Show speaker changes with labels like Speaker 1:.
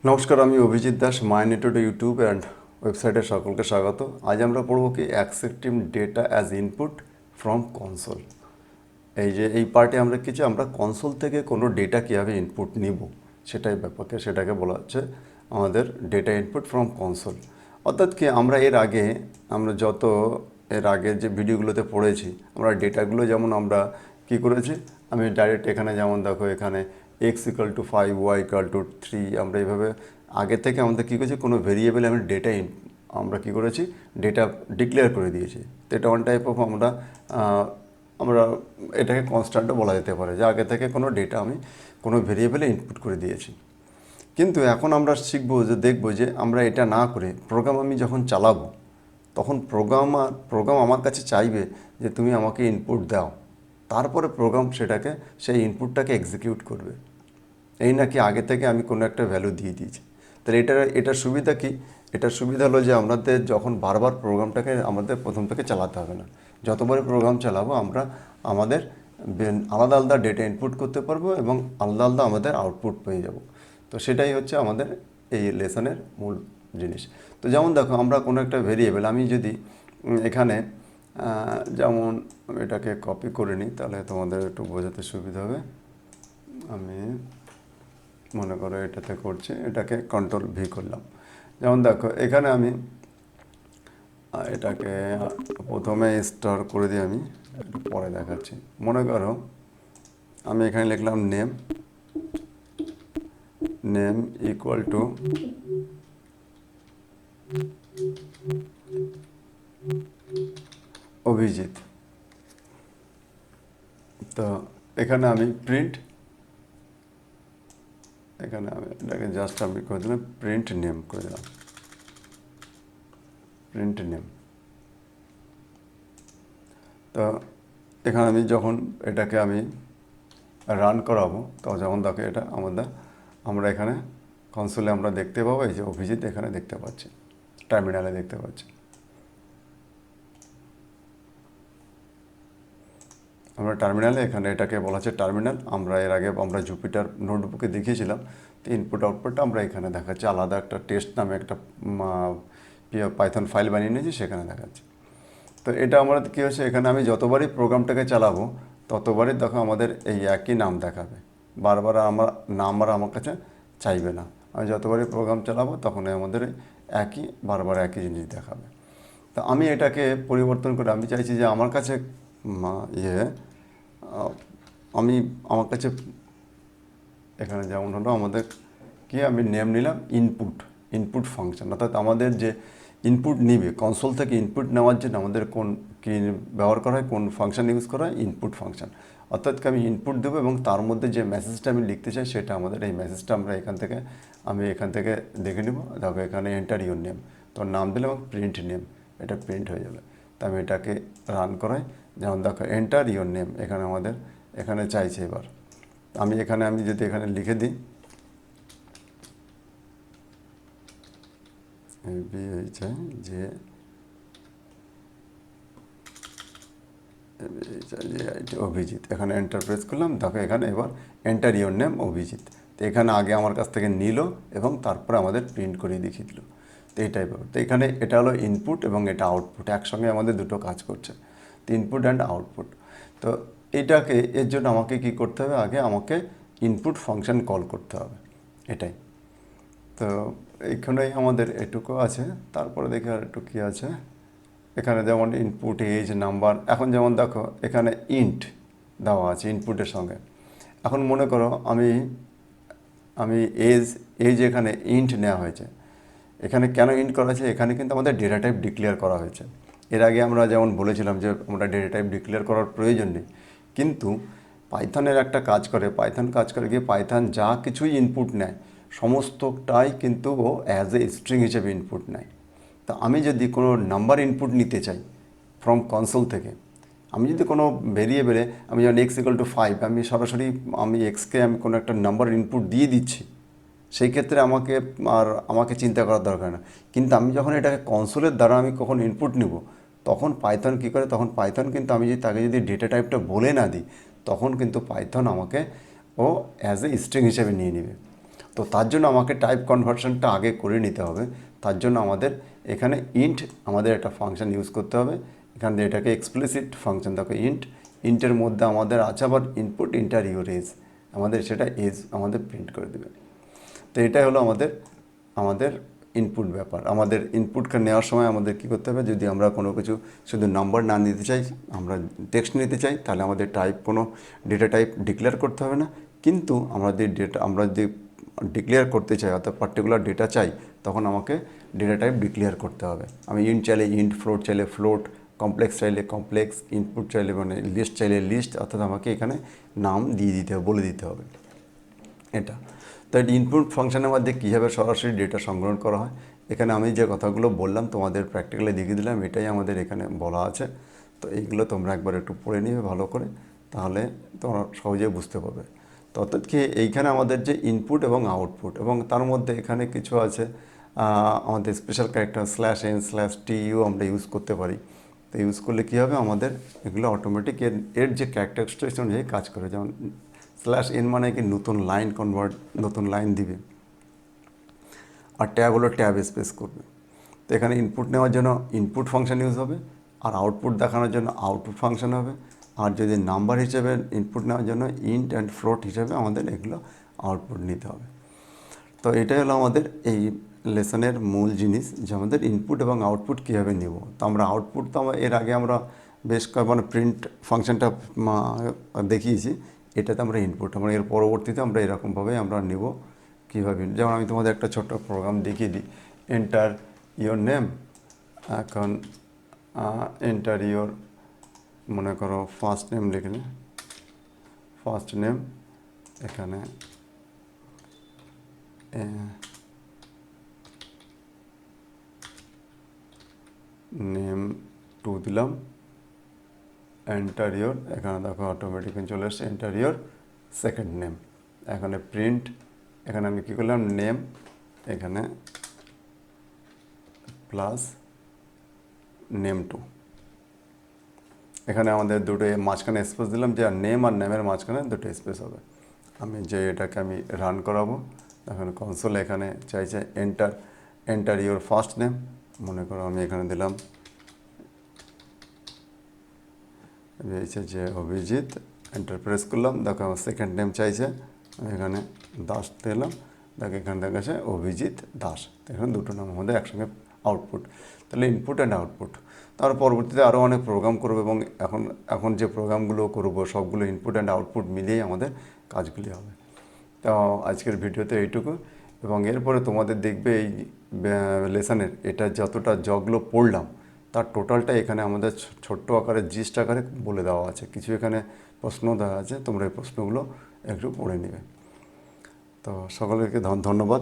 Speaker 1: নমস্কার, আমি Abhijit Das, মাইনেটেড YouTube and ওয়েবসাইটে সকলকে স্বাগত। আজ আমরা পড়ব কি accepting data as input from console. এই পার্টে আমরা কিছু কনসোল থেকে কোনো ডেটা কীভাবে ইনপুট নিব সেটাকে বলা হচ্ছে আমাদের ডেটা ইনপুট ফ্রম কনসোল। অর্থাৎ কি আমরা এর আগে যে ভিডিওগুলোতে পড়েছি, আমরা ডেটাগুলো যেমন আমরা কী করেছি, আমি ডাইরেক্ট এখানে যেমন দেখো এখানে x=5 y=3, আমরা এইভাবে আগে থেকে আমাদের কী করেছি কোনো ভেরিয়েবল আমরা কী করেছি ডেটা ডিক্লেয়ার করে দিয়েছি। তো এটা ওয়ান টাইপ অফ আমরা এটাকে কনস্ট্যান্টও বলা যেতে পারে, যে আগে থেকে কোনো ডেটা আমি কোনো ভেরিয়েবলে ইনপুট করে দিয়েছি। কিন্তু এখন আমরা দেখবো যে আমরা এটা না করে প্রোগ্রাম আমি যখন চালাবো, তখন প্রোগ্রাম আমার কাছে চাইবে যে তুমি আমাকে ইনপুট দাও, তারপরে প্রোগ্রাম সেই ইনপুটটাকে এক্সিকিউট করবে। এই নাকি আগে থেকে আমি কোনো একটা ভ্যালু দিয়ে দিয়েছি। তাহলে এটার সুবিধা কি? এটার সুবিধা হলো যে আমাদের যখন বারবার প্রোগ্রামটাকে আমাদের প্রথম থেকে চালাতে হবে না। যতবারই প্রোগ্রাম চালাবো আমরা আমাদের আলাদা আলাদা ডেটা ইনপুট করতে পারবো এবং আলাদা আলাদা আমাদের আউটপুট পেয়ে যাব। তো সেটাই হচ্ছে আমাদের এই লেসনের মূল জিনিস। তো যেমন দেখো, আমরা কোনো একটা ভেরিয়েবল আমি যদি এখানে যেমন এটাকে কপি করে নিই, তাহলে তোমাদের একটু বোঝাতে সুবিধা হবে। আমি মনে করো এটাতে করছি, এটাকে কন্ট্রোল-V করলাম। যেমন দেখো এখানে আমি এটাকে প্রথমে স্টার করে দিই, আমি একটু পরে দেখাচ্ছি। মনে করো আমি এখানে লিখলাম নেম ইকুয়াল টু অভিজিৎ। তো এখানে আমি এখানে আমি এটাকে জাস্ট আমি করে দিলাম প্রিন্ট নেম করে দিলাম, প্রিন্ট নেম। তো এখানে আমি যখন এটাকে আমি রান করাবো, তো যখন দেখো এটা আমরা এখানে কনসোলে আমরা দেখতে পাবো এই যে অভিজিৎ এখানে দেখতে পাচ্ছি, টার্মিনালে দেখতে পাচ্ছি। আমরা টার্মিনালে এখানে এটাকে বলা হচ্ছে টার্মিনাল। এর আগে আমরা জুপিটার নোটবুকে দেখিয়েছিলাম। তো ইনপুট আউটপুটটা আমরা এখানে দেখাচ্ছি, আলাদা একটা টেস্ট নামে একটা পাইথন ফাইল বানিয়ে নিয়েছি, সেখানে দেখাচ্ছি। তো এটা আমার কী হচ্ছে, এখানে আমি যতবারই প্রোগ্রামটাকে চালাবো ততবারই দেখো আমাদের এই একই নাম দেখাবে, বারবার আমার কাছে চাইবে না। আমি যতবারই প্রোগ্রাম চালাবো তখনই আমাদের বারবার একই জিনিস দেখাবে। তো আমি এটাকে পরিবর্তন করে আমি চাইছি যে আমার কাছে আমার কাছে এখানে যেমন হলো আমাদের আমি নেম নিলাম ইনপুট ফাংশন। অর্থাৎ আমাদের যে ইনপুট নিবে কনসোল থেকে ইনপুট নেওয়ার জন্য আমাদের কী ব্যবহার করা হয়, কোন ফাংশন ইউজ করা হয়, ইনপুট ফাংশন। অর্থাৎ আমি ইনপুট দেবো এবং তার মধ্যে যে মেসেজটা আমি লিখতে চাই সেটা আমাদের এই মেসেজটা আমি এখান থেকে দেখে নেব। দেখো এখানে এন্টার ইউর নেম, তোর নাম দিলে এবং প্রিন্ট নেম, এটা প্রিন্ট হয়ে যাবে। তো আমি এটাকে রান করাই, যেমন দেখো এন্টার ইউর নেম এখানে চাইছে। এবার আমি যদি এখানে লিখে দিই যে অভিজিৎ, এখানে এন্টার প্রেস করলাম। দেখো এখানে এবার এন্টার ইউর নেম অভিজিৎ। তো এখানে আগে আমার কাছ থেকে নিল এবং তারপরে আমাদের প্রিন্ট করিয়ে দেখিয়ে দিল। তো এই টাইপের। তো এখানে এটা হলো ইনপুট এবং এটা আউটপুট, একসঙ্গে আমাদের দুটো কাজ করছে। তো ইনপুট অ্যান্ড আউটপুট। তো এর জন্য আমাকে কী করতে হবে, আগে আমাকে ইনপুট ফাংশন কল করতে হবে, এটাই। তো এইখানেই আমাদের এটুকু আছে। তারপরে দেখি আর একটু কী আছে। এখানে যেমন ইনপুট এজ নাম্বার, এখন যেমন দেখো এখানে ইন্ট দেওয়া আছে ইনপুটের সঙ্গে। এখন মনে করো আমি এজ এখানে ইন্ট নেওয়া হয়েছে। এখানে কেন ইন্ট করা হয়েছে, এখানে কিন্তু আমাদের ডেটা টাইপ ডিক্লেয়ার করা হয়েছে। এর আগে আমরা যেমন বলেছিলাম যে আমরা ডেটা টাইপ ডিক্লেয়ার করার প্রয়োজন নেই, কিন্তু পাইথনের একটা কাজ করে গিয়ে পাইথন যা কিছুই ইনপুট নেয় সমস্তটাই কিন্তু ও অ্যাজ এ স্ট্রিং হিসেবে ইনপুট নেয়। তা আমি যদি কোনো নাম্বার ইনপুট নিতে চাই ফ্রম কনসোল থেকে, আমি যদি কোনো ভেরিয়েবলে আমি যেমন x=5, আমি সরাসরি এক্সকে আমি কোনো একটা নাম্বার ইনপুট দিয়ে দিচ্ছি, সেই ক্ষেত্রে আমাকে চিন্তা করার দরকার না। কিন্তু আমি যখন এটাকে কনসোলের দ্বারা আমি কখন ইনপুট নিব, তখন পাইথন কী করে, তখন পাইথন কিন্তু আমি যদি তাকে ডেটা টাইপটা বলে না দিই, তখন কিন্তু পাইথন আমাকে অ্যাজ এ স্ট্রিং হিসেবে নিয়ে নেবে। তো তার জন্য আমাকে টাইপ কনভার্সনটা আগে করে নিতে হবে। তার জন্য আমাদের এখানে ইন্ট আমাদের একটা ফাংশন ইউজ করতে হবে। এখান থেকে এটাকে এক্সপ্লিসিট ফাংশন, দেখো ইন্টের মধ্যে আমাদের আছে আবার ইনপুট ইন্টার ইউর এজ, আমাদের সেটা এজ আমাদের প্রিন্ট করে দেবে। তো এটাই হলো আমাদের ইনপুট ব্যাপার। আমাদের ইনপুটকে নেওয়ার সময় আমাদের কী করতে হবে, যদি আমরা কোনো কিছু শুধু নাম্বার না নিতে চাই, আমরা টেক্সট নিতে চাই, তাহলে আমাদের কোনো ডেটা টাইপ ডিক্লেয়ার করতে হবে না। কিন্তু আমরা যদি ডিক্লেয়ার করতে চাই, অর্থাৎ পার্টিকুলার ডেটা চাই, তখন আমাকে ডেটা টাইপ ডিক্লেয়ার করতে হবে। আমি ইন্ট চাইলে ইন্ট, ফ্লোট চাইলে ফ্লোট, কমপ্লেক্স চাইলে কমপ্লেক্স, ইনপুট চাইলে লিস্ট চাইলে লিস্ট, অর্থাৎ আমাকে এখানে নাম দিয়ে দিতে হবে, বলে দিতে হবে এটা। তো এই ইনপুট ফাংশনের মধ্যে কীভাবে সরাসরি ডেটা সংগ্রহণ করা হয়, এখানে আমি যে কথাগুলো বললাম তোমাদের প্র্যাকটিক্যালি দেখিয়ে দিলাম, এটাই আমাদের এখানে বলা আছে। তো এইগুলো তোমরা একবার একটু পড়ে নিবে ভালো করে, তাহলে তোমরা সহজেই বুঝতে পারবে। তো অর্থাৎ কি এইখানে আমাদের যে ইনপুট এবং আউটপুট, এবং তার মধ্যে এখানে কিছু আছে আমাদের স্পেশাল ক্যারেক্টার /n/tu আমরা ইউজ করতে পারি। তো ইউজ করলে কী হবে, আমাদের এগুলো অটোমেটিক এর যে ক্যারেক্টারিস্টিক্স অনুযায়ী কাজ করে। যেমন /n মানে কি নতুন লাইন দিবে, আর ট্যাব হলো ট্যাব স্পেস করবে। তো এখানে ইনপুট নেওয়ার জন্য ইনপুট ফাংশন ইউজ হবে, আর আউটপুট দেখানোর জন্য আউটপুট ফাংশন হবে। আর যদি নাম্বার হিসেবে ইনপুট নেওয়ার জন্য ইন্ট অ্যান্ড ফ্লোট হিসেবে আমাদের এগুলো আউটপুট নিতে হবে। তো এটাই হলো আমাদের এই লেসনের মূল জিনিস, যে আমাদের ইনপুট এবং আউটপুট কীভাবে নেব। তো আমরা আউটপুট তো এর আগে আমরা বেশ প্রিন্ট ফাংশনটা দেখিয়েছি, এটাতে আমরা ইনপুট, আমরা এর পরবর্তীতে আমরা এরকমভাবে আমরা নেব কীভাবে। যেমন আমি তোমাদের একটা ছোট্ট প্রোগ্রাম দেখিয়ে দিই, এন্টার ইয়োর নেম। এখন এন্টার ইয়োর, মনে করো ফার্স্ট নেম লিখে নি, ফার্স্ট নেম, এখানে নেম 2 দিলাম, এন্টার ইয়োর, এখানে দেখো অটোমেটিক্যালি চলে এসছে এন্টার ইয়োর সেকেন্ড নেম। এখানে প্রিন্ট, এখানে আমি কী করলাম, নেম এখানে প্লাস নেম 2। এখানে আমাদের দুটো মাঝখানে স্পেস দিলাম, যে নেম আর নেমের মাঝখানে দুটো স্পেস হবে। আমি যে এটাকে আমি রান করাবো, এখন কনসোল এখানে চাইছে এন্টার ইয়োর ফার্স্ট নেম, মনে করো আমি এখানে দিলাম যে অভিজিৎ, এন্টার প্রেস করলাম, দেখো আমার সেকেন্ড নেম চাইছে, আমি এখানে দাস দিলাম, দেখো এখানে দেখাচ্ছে অভিজিৎ দাস। এখানে দুটো নাম আমাদের একসঙ্গে আউটপুট। তাহলে ইনপুট অ্যান্ড আউটপুট। তার পরবর্তীতে আরও অনেক প্রোগ্রাম করবো, এবং এখন যে প্রোগ্রামগুলো করবো সবগুলো ইনপুট অ্যান্ড আউটপুট মিলিয়েই আমাদের কাজগুলি হবে। তো আজকের ভিডিওতে এইটুকু, এবং এরপরে তোমাদের দেখবে এই লেসনের এটা যতটা যগুলো পড়লাম তার টোটালটা এখানে আমাদের ছোট্ট আকারে জিস্ট আকারে বলে দেওয়া আছে। কিছু এখানে প্রশ্ন দেওয়া আছে, তোমরা এই প্রশ্নগুলো একটু পড়ে নেবে। তো সকলকে ধন্যবাদ।